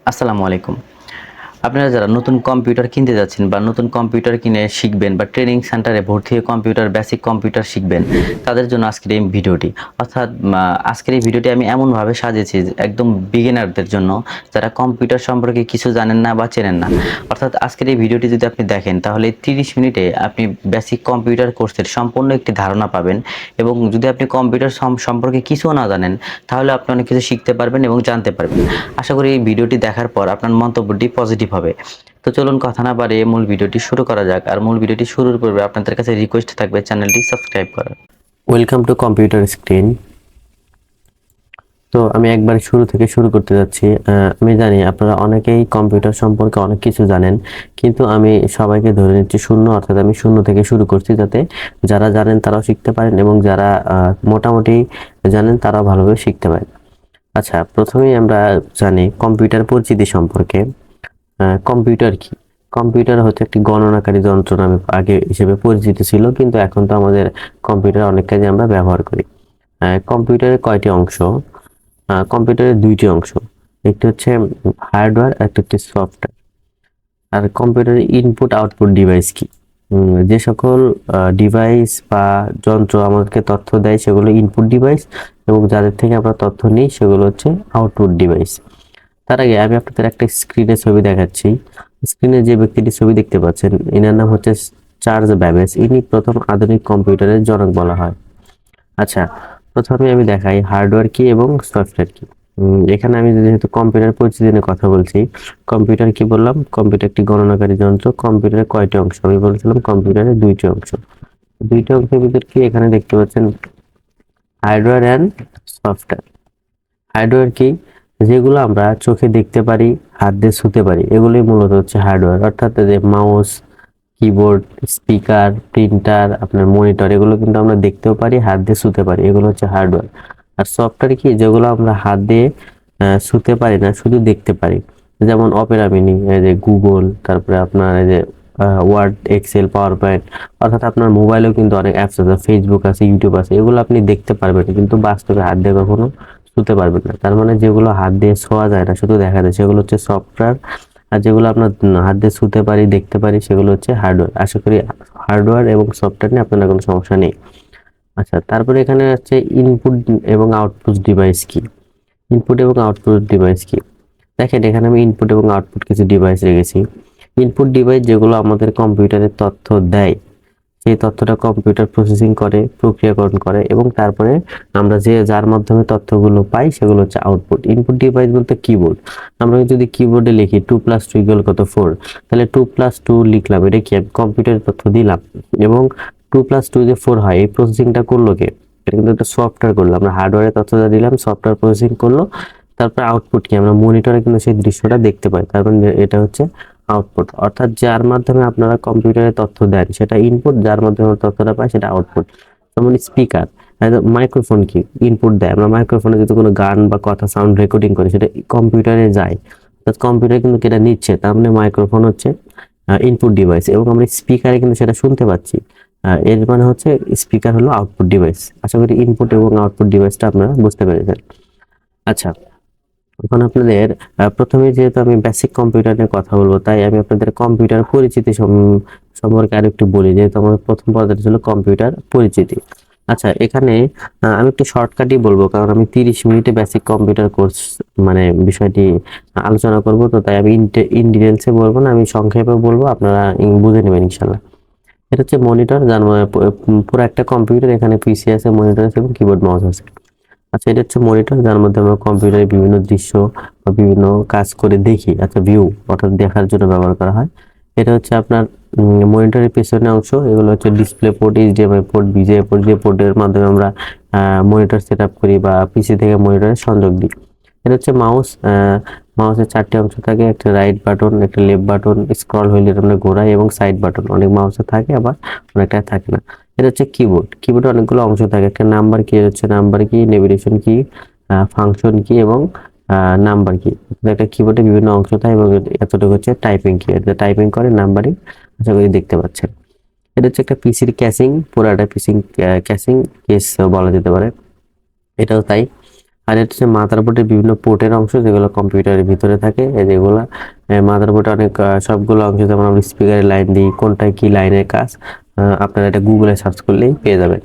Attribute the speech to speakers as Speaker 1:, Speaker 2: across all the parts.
Speaker 1: আসসালামু আলাইকুম। আপনারা যারা নতুন কম্পিউটার কিনতে যাচ্ছেন বা নতুন কম্পিউটার কিনে শিখবেন বা ট্রেনিং সেন্টারে ভর্তি হয়ে বেসিক কম্পিউটার শিখবেন, তাদের জন্য আজকের এই ভিডিওটি। অর্থাৎ আজকের এই ভিডিওটি আমি এমনভাবে সাজিয়েছি যে একদম বিগিনারদের জন্য, যারা কম্পিউটার সম্পর্কে কিছু জানেন না বা চেনেন না। অর্থাৎ আজকের এই ভিডিওটি যদি আপনি দেখেন, তাহলে 30 মিনিটে আপনি বেসিক কম্পিউটার কোর্সের সম্পূর্ণ একটি ধারণা পাবেন। এবং যদি আপনি কম্পিউটার সম্পর্কে কিছুও না জানেন, তাহলে আপনি অনেক কিছু শিখতে পারবেন এবং জানতে পারবেন। আশা করি এই ভিডিওটি দেখার পর আপনার মন্তব্যটি পজিটিভ হবে। তো চলুন কথা না বাড়িয়ে মূল ভিডিওটি শুরু করা যাক। আর মূল ভিডিওটি শুরুর পূর্বে আপনাদের কাছে রিকোয়েস্ট থাকবে চ্যানেলটি সাবস্ক্রাইব করার। Welcome to computer screen. তো আমি একবার শুরু থেকে শুরু করতে যাচ্ছি। আমি জানি আপনারা অনেকেই কম্পিউটার সম্পর্কে অনেক কিছু জানেন, কিন্তু আমি সবাইকে ধরে নিচ্ছি শূন্য, অর্থাৎ আমি শূন্য থেকে শুরু করছি, যাতে যারা জানেন তারাও শিখতে পারেন এবং যারা মোটামুটি জানেন তারাও ভালোভাবে শিখতে পারেন। আচ্ছা, প্রথমেই আমরা জানি কম্পিউটার পরিচিতি সম্পর্কে। কম্পিউটার কি? কম্পিউটার হচ্ছে একটি গণনাকারী যন্ত্র নামে আগে হিসেবে পরিচিত ছিল, কিন্তু এখন তো আমাদের কম্পিউটার অনেক কাজে আমরা ব্যবহার করি। কম্পিউটারের কয়টি অংশ? কম্পিউটারের দুইটি অংশ, একটি হচ্ছে হার্ডওয়্যার, একটা হচ্ছে সফটওয়্যার। আর কম্পিউটারের ইনপুট আউটপুট ডিভাইস কি? যে সকল ডিভাইস বা যন্ত্র আমাদেরকে তথ্য দেয় সেগুলো ইনপুট ডিভাইস, এবং যাদের থেকে আমরা তথ্য নিই সেগুলো হচ্ছে আউটপুট ডিভাইস। তার আগে আমি আপনাদের একটা স্ক্রিনে ছবি দেখাচ্ছি। স্ক্রিনে যে ব্যক্তিটি ছবি দেখতে পাচ্ছেন, এনার নাম হচ্ছে চার্লস ব্যাবেজ। ইনি প্রথম আধুনিক কম্পিউটারের জনক বলা হয়। আচ্ছা, প্রথমে আমি দেখাই হার্ডওয়্যার কি এবং সফটওয়্যার কি। এখানে আমি যেহেতু কম্পিউটার পরিচিতি নিয়ে কথা বলছি, কম্পিউটার কি বললাম? কম্পিউটার একটি গণনাকারী যন্ত্র। কম্পিউটারের কয়টি অংশ? আমি বলেছিলাম কম্পিউটারের দুইটি অংশ। দুইটি অংশের ভিতর কি এখানে দেখতে পাচ্ছেন হার্ডওয়্যার অ্যান্ড সফটওয়্যার। হার্ডওয়্যার কি? যেগুলো আমরা চোখে দেখতে পারি, হাত দিয়ে ছুঁতে পারি, এগুলোই মূলত হচ্ছে হার্ডওয়্যার। অর্থাৎ যে মাউস, কিবোর্ড, স্পিকার, প্রিন্টার, আপনার মনিটর, এগুলো কিন্তু আমরা দেখতেও পারি, হাত দিয়ে ছুঁতে পারি, এগুলো হচ্ছে হার্ডওয়্যার। আর সফটওয়্যার কি? যেগুলো আমরা হাত দিয়ে ছুঁতে পারি না, শুধু দেখতে পারি। যেমন অপেরা মিনি, এই যে গুগল, তারপরে আপনার এই যে ওয়ার্ড, এক্সেল, পাওয়ার পয়েন্ট। অর্থাৎ আপনার মোবাইলেও কিন্তু অনেক অ্যাপস আছে, ফেসবুক আছে, ইউটিউব আছে, এগুলো আপনি দেখতে পারবেন, কিন্তু বাস্তবে হাত দিয়ে কখনো ছুঁতে পারবেন না। তার মানে যেগুলো হাত দিয়ে ছোঁয়া যায় না, শুধু দেখা যায়, সেগুলো হচ্ছে সফটওয়্যার। আর যেগুলো আপনার হাত দিয়ে ছুঁতে পারি, দেখতে পারি, সেগুলো হচ্ছে হার্ডওয়্যার। আশা করি হার্ডওয়্যার এবং সফটওয়্যার নিয়ে আপনার কোনো সমস্যা নেই। আচ্ছা, তারপরে এখানে হচ্ছে ইনপুট এবং আউটপুট ডিভাইস কি? ইনপুট এবং আউটপুট ডিভাইস কি? দেখেন, এখানে আমি ইনপুট এবং আউটপুট কিছু ডিভাইস রেখেছি। ইনপুট ডিভাইস যেগুলো আমাদের কম্পিউটারে তথ্য দেয়, সেই তথ্যটা কম্পিউটার প্রসেসিং করে, প্রক্রিয়াকরণ করে, এবং তারপরে আমরা যার মাধ্যমে তথ্যগুলো পাই সেগুলো হচ্ছে আউটপুট। ইনপুট ডিভাইস বলতে কিবোর্ড। আমরা যদি কিবোর্ডে লিখি 2+2 = কত? 4। তাহলে 2+2 লিখলাম, এটা কি? আমি কম্পিউটারের তথ্য দিলাম, এবং 2+2 যে 4 হয়, এই প্রসেসিংটা করলো কে? এটা কিন্তু একটা সফটওয়্যার করলো। আমরা হার্ডওয়্যারের তথ্যটা দিলাম, সফটওয়্যার প্রসেসিং করলো। তারপরে আউটপুট কি? আমরা মনিটরে কিন্তু সেই দৃশ্যটা দেখতে পাই। তার মানে এটা হচ্ছে আউটপুট। অর্থাৎ যার মাধ্যমে আপনারা কম্পিউটারে তথ্য দেন সেটা ইনপুট, যার মাধ্যমে তথ্যটা পাই সেটা আউটপুট। যেমন স্পিকার। মাইক্রোফোন কি? ইনপুট দেয়। আমরা মাইক্রোফোনে যদি কোনো গান বা কথা সাউন্ড রেকর্ডিং করি, সেটা কম্পিউটারে যায়, অর্থাৎ কম্পিউটার কিন্তু এটা নিচ্ছে, তার মানে মাইক্রোফোন হচ্ছে ইনপুট ডিভাইস, এবং আমরা স্পিকারে কিন্তু সেটা শুনতে পাচ্ছি। এর মানে হচ্ছে স্পিকার হলো আউটপুট ডিভাইস। আশা করি ইনপুট এবং আউটপুট ডিভাইসটা আপনারা বুঝতে পেরেছেন। আচ্ছা, এখন আপনাদের প্রথমে যেহেতু আমি বেসিক কম্পিউটার নিয়ে কথা বলবো, তাই আমি আপনাদের কম্পিউটার পরিচিতি সম্পর্কে আরেকটু বলি, যেহেতু আমার প্রথম পর্যায়ে ছিল কম্পিউটার পরিচিতি। আচ্ছা, এখানে আমি একটু শর্টকাটই বলবো, কারণ আমি 30 মিনিটে বেসিক কম্পিউটার কোর্স মানে বিষয়টি আলোচনা করব, তো তাই আমি ইন ডিটেলসে বলবো না, আমি সংক্ষেপে বলবো, আপনারা বুঝে নেবেন ইনশাল্লাহ। এটা হচ্ছে মনিটর, যার পুরো একটা কম্পিউটার, এখানে পিসি আছে, মনিটর আছে, এবং কিবোর্ড মাউস আছে। আচ্ছা, এটা হচ্ছে মনিটর, যার মধ্যে আমরা কম্পিউটারে বিভিন্ন দৃশ্য বা বিভিন্ন কাজ করে দেখি। আচ্ছা, ভিউ অর্থাৎ দেখার জন্য ব্যবহার করা হয়। এটা হচ্ছে আপনার মনিটরের পেছনে অংশ। এগুলো হচ্ছে display port, HDMI port, VGA port, যে পোর্টের মাধ্যমে আমরা মনিটর সেট আপ করি বা পিসি থেকে মনিটরে সংযোগ দিই। এটা হচ্ছে মাউস। মাউসের 4টি অংশ থাকে, একটা রাইট বাটন, একটা লেফট বাটন, স্ক্রল হুইল আমরা ঘোরাই, এবং সাইড বাটন। অনেক মাউসে থাকে, আবার অনেকটা থাকে না। এটা হচ্ছে কিবোর্ড। কিবোর্ডে অনেকগুলো অংশ থাকে, একটা নাম্বার কি হচ্ছে নাম্বার কি, নেভিগেশন কি, ফাংশন কি, এবং নাম্বার কি। একটা কিবোর্ডে বিভিন্ন অংশ থাকে, এবং এতটুকু হচ্ছে টাইপিং কি, এটা টাইপিং করে নাম্বারিং। আশা করি দেখতে পাচ্ছেন। এটা হচ্ছে একটা পিসির ক্যাসিং, পুরাটা পিসিং ক্যাসিং কেস বলা যেতে পারে, এটাও তাই। আর এটা হচ্ছে মাদারবোর্ডের বিভিন্ন পোর্টের অংশ যেগুলো কম্পিউটারের ভিতরে থাকে, যেগুলো মাদারবোর্ডে অনেক সবগুলো অংশ, যেমন আমরা স্পিকারের লাইন দিই, কোনটায় কি লাইনের কাজ আপনারা এটা গুগলে সার্চ করলেই পেয়ে যাবেন।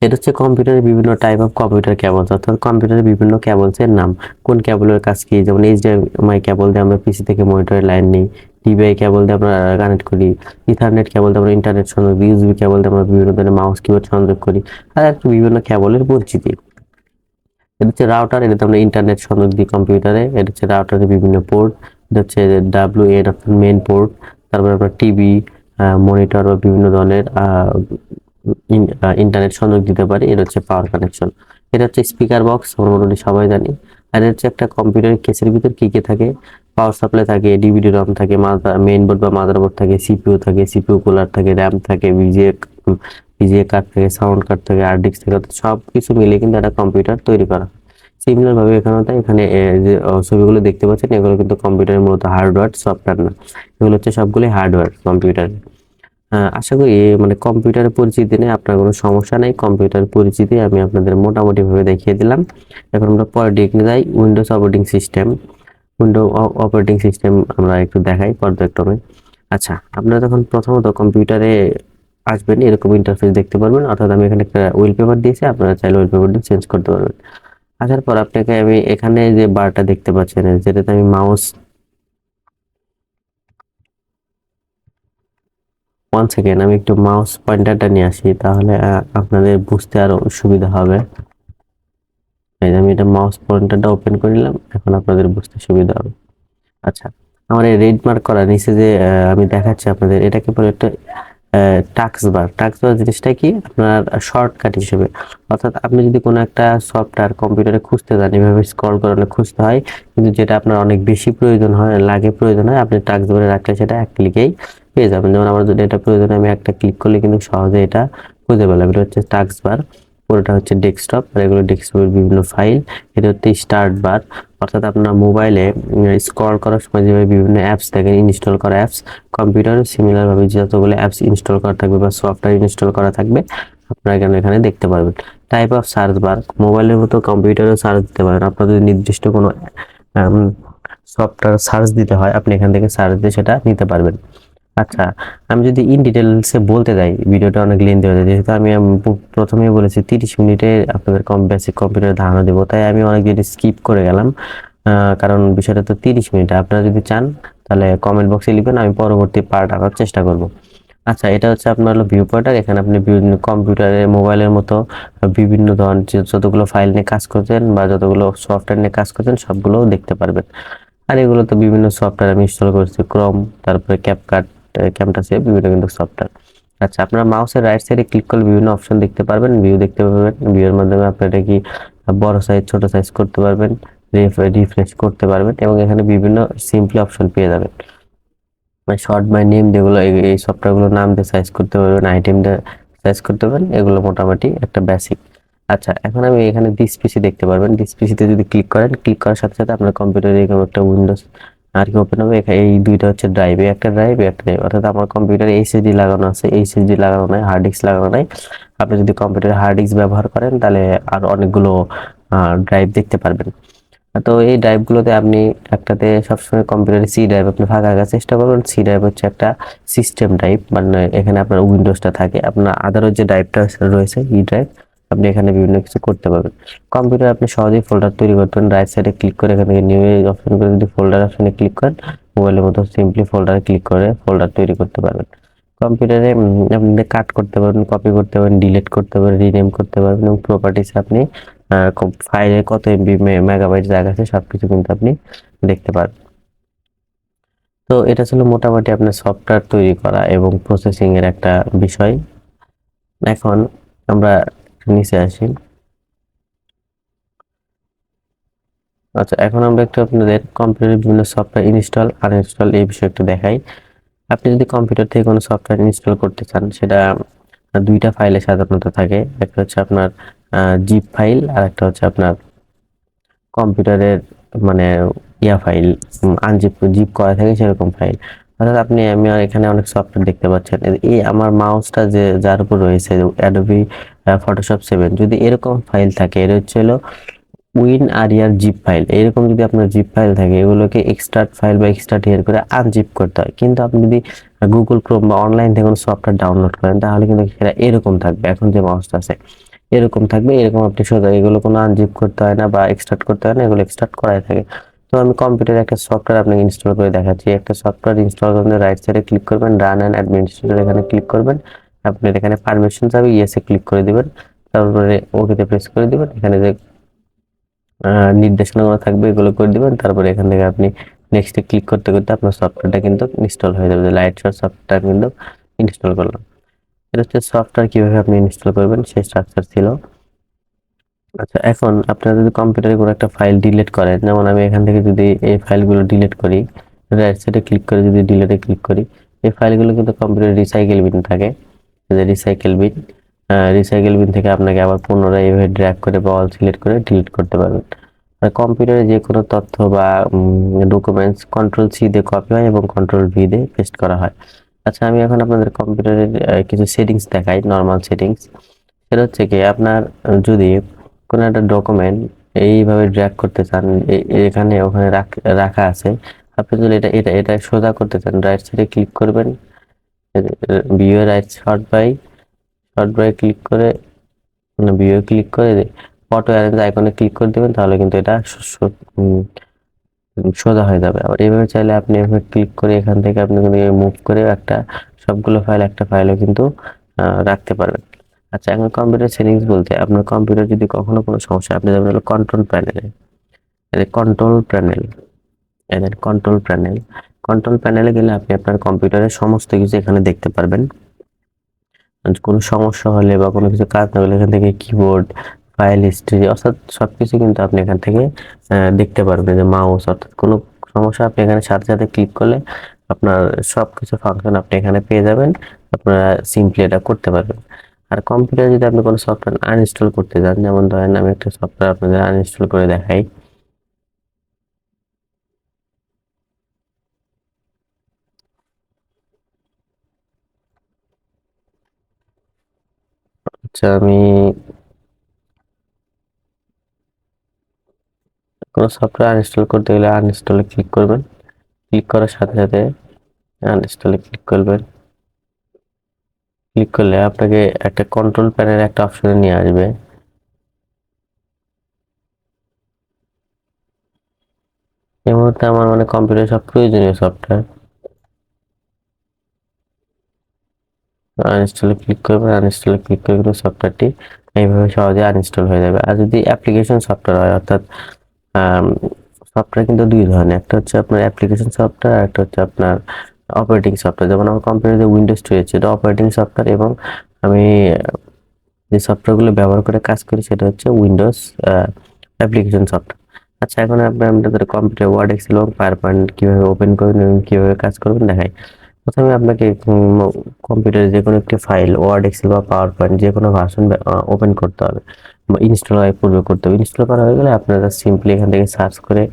Speaker 1: এটা হচ্ছে কম্পিউটারের বিভিন্ন টাইপ অফ কম্পিউটার কেবলস, অর্থাৎ কম্পিউটারের বিভিন্ন কেবলসের নাম, কোন কেবলের কাজ কি। যেমন এইচডিএমআই কেবল দিয়ে আমরা পিসি থেকে মনিটরের লাইন নিই, ডিবিআই কেবল দিয়ে আমরা কানেক্ট করি, ইথারনেট কেবল দিয়ে আমরা ইন্টারনেট সংযোগ দিই, ইউএসবি কেবল দিয়ে আমরা বিভিন্ন ধরনের মাউস কিবোর্ড সংযোগ করি, আর একটা বিভিন্ন কেবলের পরিচিতি। এটা হচ্ছে রাউটার, এটাতে আমরা ইন্টারনেট সংযোগ দিই কম্পিউটারে। এটা হচ্ছে রাউটারের বিভিন্ন পোর্ট। এটা হচ্ছে WAN অর্থাৎ মেইন পোর্ট। তারপরে আমরা টিভি, মনিটর বা বিভিন্ন ধরনের ইন্টারনেট সংযোগ দিতে পারি। এটা হচ্ছে পাওয়ার কানেকশন। এটা হচ্ছে স্পিকার বক্স, আমরা মোটামুটি সবাই জানি। আর এটা হচ্ছে একটা কম্পিউটারের কেসের ভিতর কি কি থাকে, পাওয়ার সাপ্লাই থাকে, ডিভিডি রম থাকে, মেইন বোর্ড বা মাদারবোর্ড থাকে, সিপিইউ থাকে, সিপিইউ কুলার থাকে, র্যাম থাকে, ভিজিএ কার্ড থাকে, সাউন্ড কার্ড থাকে, হার্ড ডিস্ক থাকে, সব কিছু মিলিয়ে কিন্তু একটা কম্পিউটার তৈরি করা। সিমিলার ভাবে এখানে যে ছবিগুলো দেখতে পাচ্ছেন, এগুলো কিন্তু কম্পিউটারের মূলত হার্ডওয়্যার, সফটওয়্যার না। এগুলো হচ্ছে সবগুলোই হার্ডওয়্যার কম্পিউটার। আশা করি মানে কম্পিউটারের পরিচিতি নিয়ে আপনার কোনো সমস্যা নেই। কম্পিউটারের পরিচিতি আমি আপনাদের মোটামুটি ভাবে দেখিয়ে দিলাম। এখন আমরা পরে দেখে যাই Windows operating system. Operating system আমরা একটু দেখাই পর্যায়ক্রমে। আচ্ছা, আপনারা যখন প্রথমত কম্পিউটারে আসবেন এরকম ইন্টারফেস দেখতে পারবেন, অর্থাৎ আমি এখানে একটা ওয়ালপেপার দিয়েছি, আপনারা চাইলে ওয়ালপেপারটি চেঞ্জ করতে পারবেন। আসার পর আপনাকে আমি এখানে যে বারটা দেখতে পাচ্ছেন, যেটাতে আমি মাউস, ওয়ান সেকেন্ড আমি একটু মাউস পয়েন্টারটা নিয়ে আসি, তাহলে আপনাদের বুঝতে আরো সুবিধা হবে। এই যে আমি এটা মাউস পয়েন্টারটা ওপেন করে নিলাম, এখন আপনাদের বুঝতে সুবিধা হবে। আচ্ছা, আমার এই রেড মার্ক করা নিচে যে আমি দেখাচ্ছি আপনাদের, এটাকে বলে একটা টাস্কবার জিনিসটা কি আপনার শর্টকাট হিসেবে, অর্থাৎ আপনি যদি কোনো একটা সফটওয়্যার কম্পিউটারে খুঁজতে যান, এভাবে স্ক্রল করে খুঁজতে হয়, কিন্তু যেটা আপনার অনেক বেশি প্রয়োজন হয় আপনি টাস্কবারে রাখলে সেটা এক ক্লিকেই পেয়ে যাবেন। যেমন আমার যদি এটা প্রয়োজন, আমি একটা ক্লিক করলে কিন্তু সহজে এটা খুঁজে পেলাম। এটা হচ্ছে টাস্কবার, পুরোটা হচ্ছে ডেস্কটপ, আর এগুলো ডেস্কটপের বিভিন্ন ফাইল। এটা হচ্ছে স্টার্ট বার, অর্থাৎ আপনার মোবাইলে স্ক্রল করার সময় যেভাবে বিভিন্ন অ্যাপস থাকে, ইনস্টল করা অ্যাপস, কম্পিউটারে সিমিলার ভাবে যতগুলো অ্যাপস ইনস্টল করা থাকবে বা সফটওয়্যার ইনস্টল করা থাকবে আপনারা এখানে দেখতে পারবেন। টাইপ অফ সার্চ বার, মোবাইলের মতো কম্পিউটারেও সার্চ দিতে পারেন। আপনার যদি নির্দিষ্ট কোনো সফটওয়্যার সার্চ দিতে হয়, আপনি এখান থেকে সার্চ দিয়ে সেটা নিতে পারবেন। আচ্ছা, আমি যদি ইন ডিটেলসে বলতে যাই, ভিডিওটা অনেক লেন্থি হয়ে যায়, যেহেতু আমি প্রথমেই বলেছি 30 মিনিটে আপনাদের বেসিক কম্পিউটারের ধারণা দেবো, তাই আমি অনেক জিনিস স্কিপ করে গেলাম। কারণ বিষয়টা তো 30 মিনিট। আপনারা যদি চান তাহলে কমেন্ট বক্সে লিখবেন, আমি পরবর্তী পার্ট আনার চেষ্টা করব। আচ্ছা, এটা হচ্ছে আপনার হলো ভিউ পয়েন্টার। এখানে আপনি বিভিন্ন কম্পিউটারে মোবাইলের মতো বিভিন্ন ধরনের যতগুলো ফাইল নিয়ে কাজ করছেন বা যতগুলো সফটওয়্যার নিয়ে কাজ করছেন সবগুলো দেখতে পারবেন। আর এগুলো তো বিভিন্ন সফটওয়্যার আমি ইনস্টল করেছি, ক্রোম, তারপরে ক্যাপকাট, ক্যামটাসে বিভিন্ন কিন্তু সফটওয়্যার। আচ্ছা, আপনারা মাউসের রাইট সাইডে ক্লিক করলে বিভিন্ন অপশন দেখতে পারবেন, ভিউ দেখতে পারবেন। ভিউর মাধ্যমে আপনি এটা কি বড় সাইজ ছোট সাইজ করতে পারবেন, রিফ্রেশ করতে পারবেন, এবং এখানে বিভিন্ন সিম্পলি অপশন পেয়ে যাবেন। মানে শর্ট বাই নেম, যেগুলো এই সফটওয়্যারগুলোর নাম দিয়ে সাইজ করতে পারবেন, আইটেম দিয়ে সাইজ করতে পারবেন, এগুলো মোটামুটি একটা বেসিক। আচ্ছা, এখন আমি এখানে দিস পিসি দেখতে পারবেন। দিস পিসিতে যদি ক্লিক করার সাথে সাথে আপনার কম্পিউটারে এরকম একটা উইন্ডোজ আর কি ওপেন হবে। এই দুইটা হচ্ছে ড্রাইভ, একটা ড্রাইভ, অর্থাৎ আমার কম্পিউটারে এইচএসডি লাগানো আছে, এইচএসডি লাগানো নাই, হার্ড ডিস্ক লাগানো নাই। আপনি যদি কম্পিউটারে হার্ড ডিস্ক ব্যবহার করেন তাহলে আর অনেকগুলো ড্রাইভ দেখতে পারবেন। তো এই ড্রাইভগুলোতে আপনি একটাতে সবসময় কম্পিউটারে সি ড্রাইভ আপনি ফাঁকা রাখার চেষ্টা করবেন। সি ড্রাইভ হচ্ছে একটা সিস্টেম ড্রাইভ, মানে এখানে আপনার উইন্ডোজটা থাকে। আপনার আদারও যে ড্রাইভটা রয়েছে ই ড্রাইভ, আপনি এখানে বিভিন্ন কিছু করতে পারবেন। কম্পিউটারে আপনি সহজেই ফোল্ডার তৈরি করতে পারেন। রাইট সাইডে ক্লিক করে এখান থেকে নিউ অপশন করে যদি ফোল্ডার অপশনে ক্লিক করেন, মোবাইলের মতো সিম্পলি ফোল্ডারে ক্লিক করে ফোল্ডার তৈরি করতে পারবেন। কম্পিউটারে আপনি কাট করতে পারবেন, কপি করতে পারবেন, ডিলিট করতে পারবেন, রিনেম করতে পারবেন, এবং প্রপার্টিসে আপনি ফাইলে কত এমবি মেগাবাইট জায়গা আছে সবকিছু কিন্তু আপনি দেখতে পারবেন। তো এটা ছিল মোটামুটি আপনার সফটওয়্যার তৈরি করা এবং প্রসেসিং এর একটা বিষয়। এখন আমরা নিচে আসি। আচ্ছা, এখন আমরা একটু আপনাদের কম্পিউটারে বিভিন্ন সফটওয়্যার ইনস্টল আনইনস্টল এই বিষয়ে একটু দেখাই। আপনি যদি কম্পিউটার থেকে কোনো সফটওয়্যার ইনস্টল করতে চান, সেটা দুইটা ফাইলে সাধারণত থাকে। একটা হচ্ছে আপনার জিপ ফাইল, আর একটা হচ্ছে আপনার কম্পিউটারের মানে ফাইল, জিপ করা থাকে সেরকম ফাইল। অর্থাৎ আমি এখানে অনেক সফটওয়্যার দেখতে পাচ্ছেন। এই আমার মাউসটা যে যার উপর রয়েছে অ্যাডোবি ফটোশপ 7, যদি এরকম ফাইল থাকে, এটা হচ্ছে হলো উইন আরিয়ার জিপ ফাইল, এরকম যদি আপনার জিপ ফাইল থাকে এগুলোকে এক্সট্রাক্ট ফাইল বা এক্সট্রাক্ট হিয়ার করে আনজিপ করতে হয়। কিন্তু আপনি যদি গুগল ক্রোম বা অনলাইন থেকে কোনো সফটওয়্যার ডাউনলোড করেন তাহলে কিন্তু সেটা এরকম থাকবে, এখন যে মাউসটা আছে এরকম থাকবে, এরকম আপনি সোজা এগুলো কোনো আনজিপ করতে হয় না বা এক্সট্রাক্ট করতে হয় না, এগুলো এক্সট্রাক্ট করাই থাকে। তো আমি কম্পিউটারে একটা সফটওয়্যার আপনাকে ইনস্টল করে দেখাচ্ছি। একটা সফটওয়্যার ইনস্টল করতে রাইট সাইডে ক্লিক করবেন, রান অ্যান্ড অ্যাডমিনিস্ট্রেটর এখানে ক্লিক করবেন। আপনার এখানে পারমিশন চাবে, ইয়েসে ক্লিক করে দিবেন, তারপরে ওকেতে প্রেস করে দিবেন। এখানে যে নির্দেশনাগুলো থাকবে এগুলো করে দিবেন, তারপরে এখান থেকে আপনি নেক্সটে ক্লিক করতে করতে আপনার সফটওয়্যারটা কিন্তু ইনস্টল হয়ে যাবে। লাইট শট সফটওয়্যার কিন্তু ইনস্টল করলাম। এটা হচ্ছে সফটওয়্যার কিভাবে আপনি ইনস্টল করবেন সেই স্ট্রাকচার ছিল। আচ্ছা, এখন আপনারা যদি কম্পিউটারে কোনো একটা ফাইল ডিলিট করেন, যেমন আমি এখান থেকে যদি এই ফাইলগুলো ডিলিট করি, রাইট সাইডে ক্লিক করে যদি ডিলিটে ক্লিক করি, এই ফাইলগুলো কিন্তু কম্পিউটারে রিসাইকেল বিন থাকে, যে রিসাইকেল বিন থেকে আপনাকে আবার পুনরায় এইভাবে ড্র্যাগ করে বা অল সিলেক্ট করে ডিলিট করতে পারবেন। আর কম্পিউটারে যে কোনো তথ্য বা ডকুমেন্টস কন্ট্রোল সি দিয়ে কপি হয় এবং কন্ট্রোল ভি দিয়ে পেস্ট করা হয়। আচ্ছা, আমি এখন আপনাদের কম্পিউটারের কিছু সেটিংস দেখাই, নর্মাল সেটিংস। সেটা হচ্ছে কি, আপনার যদি কোনো একটা ডকুমেন্ট এইভাবে ড্র্যাগ করতে চান, এখানে ওখানে রাখা আছে, আপনি যদি এটা এটা এটা সোজা করতে চান, রাইট সাইডে ক্লিক করবেন, view right sort by click করে, ভিউ ক্লিক করে অটো অ্যারেঞ্জ আইকনে ক্লিক করে দেবেন, তাহলে কিন্তু এটা সোজা হয়ে যাবে। আবার এইভাবে চাইলে আপনি এভাবে ক্লিক করে এখান থেকে আপনি মুভ করে একটা সবগুলো ফাইল একটা ফাইলও কিন্তু রাখতে পারবেন। আচ্ছা, এখন কম্পিউটার সেটিংস বলতে আপনার কম্পিউটার যদি কখনো কোনো সমস্যা, আপনি যেমন হলো কন্ট্রোল প্যানেলে, কন্ট্রোল প্যানেলে গেলে আপনি আপনার কম্পিউটারের সমস্ত কিছু এখানে দেখতে পারবেন। কোনো সমস্যা হলে বা কোনো কিছু কাজ না হলে এখান থেকে কিবোর্ড, ফাইল হিস্ট্রি, অর্থাৎ সবকিছু কিন্তু আপনি এখান থেকে দেখতে পারবেন। যে মাউস, অর্থাৎ কোনো সমস্যা আপনি এখানে সাথে সাথে ক্লিক করলে আপনার সবকিছু ফাংশন আপনি এখানে পেয়ে যাবেন, আপনারা সিম্পলি এটা করতে পারবেন। আর কম্পিউটারে যদি আপনি কোনো সফটওয়্যার আনইনস্টল করতে চান, যেমন ধরেন আমি একটা সফটওয়্যার আপনাদের আনইনস্টল করে দেখাই। আচ্ছা, আমি কোনো সফটওয়্যার আনইনস্টল করতে গেলে আনইনস্টলে ক্লিক করবেন, ক্লিক করার সাথে সাথে আনইনস্টলে ক্লিক করবেন। ক্লিক করলে আপনাকে একটা কন্ট্রোল প্যানেল একটা অপশনে নিয়ে আসবে। এই মুহূর্তে আমার মানে কম্পিউটার সব প্রয়োজনীয় সফটওয়্যার আনইনস্টলে ক্লিক করবেন, আনইনস্টলে ক্লিক করে কিন্তু সফটওয়্যারটি এইভাবে সহজে আনইনস্টল হয়ে যাবে। আর যদি অ্যাপ্লিকেশন সফটওয়্যার হয়, অর্থাৎ সফটওয়্যার কিন্তু দুই ধরনের, একটা হচ্ছে আপনার অ্যাপ্লিকেশন সফটওয়্যার, একটা হচ্ছে আপনার অপারেটিং সফটওয়্যার। যেমন আমার কম্পিউটারে উইন্ডোজ রয়েছে, এটা অপারেটিং সফটওয়্যার, এবং আমি যে সফটওয়্যারগুলো ব্যবহার করে কাজ করি সেটা হচ্ছে উইন্ডোজ অ্যাপ্লিকেশন সফটওয়্যার। আচ্ছা, এখন আপনাদের কম্পিউটার ওয়ার্ড, এক্সেল এবং পাওয়ার পয়েন্ট কীভাবে ওপেন করবেন এবং কীভাবে কাজ করবেন দেখাই। প্রথমে আপনাকে কম্পিউটারে যে কোনো একটি ফাইল, ওয়ার্ড, এক্সেল বা পাওয়ার পয়েন্ট যে কোনো ভার্সন ওপেন করতে হবে বা ইনস্টল হওয়ার পূর্বে করতে হবে। ইনস্টল করা হয়ে গেলে আপনারা সিম্পলি এখান থেকে সার্চ করে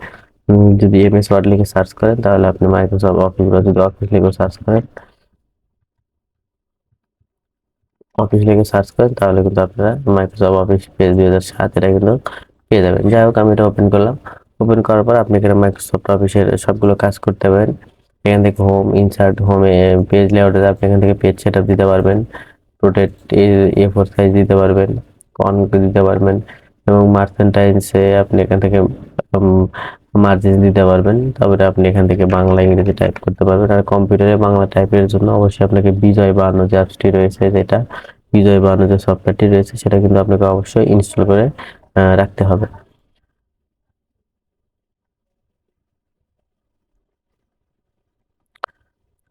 Speaker 1: যদি এমএস ওয়ার্ড লিখে সার্চ করেন, তাহলে আপনি মাইক্রোসফট অফিস বা যদি অফিস লিখে সার্চ করেন তাহলে কিন্তু আপনারা মাইক্রোসফট অফিস পেজ 2007 এটা কিন্তু পেয়ে যাবেন। যাই হোক, আমি এটা ওপেন করলাম। ওপেন করার পর আপনি এখানে মাইক্রোসফট অফিসের সবগুলো কাজ করতে পারেন। এখান থেকে হোম, ইনসার্ট, হোমে পেজ লেআউটে আপনি এখান থেকে পেজ সেটআপ দিতে পারবেন, রোটেট A4 সাইজ দিতে পারবেন, কনকে দিতে পারবেন, এবং মার্চেন্টাইন্সে আপনি এখান থেকে মার্জিন দিতে পারবেন। তারপরে আপনি এখান থেকে বাংলা ইংরেজি টাইপ করতে পারবেন। আর কম্পিউটারে বাংলা টাইপের জন্য অবশ্যই আপনাকে বিজয় 52 যে অ্যাপসটি রয়েছে, যেটা বিজয় 52 যে সফটওয়্যারটি রয়েছে সেটা কিন্তু আপনাকে অবশ্যই ইনস্টল করে রাখতে হবে।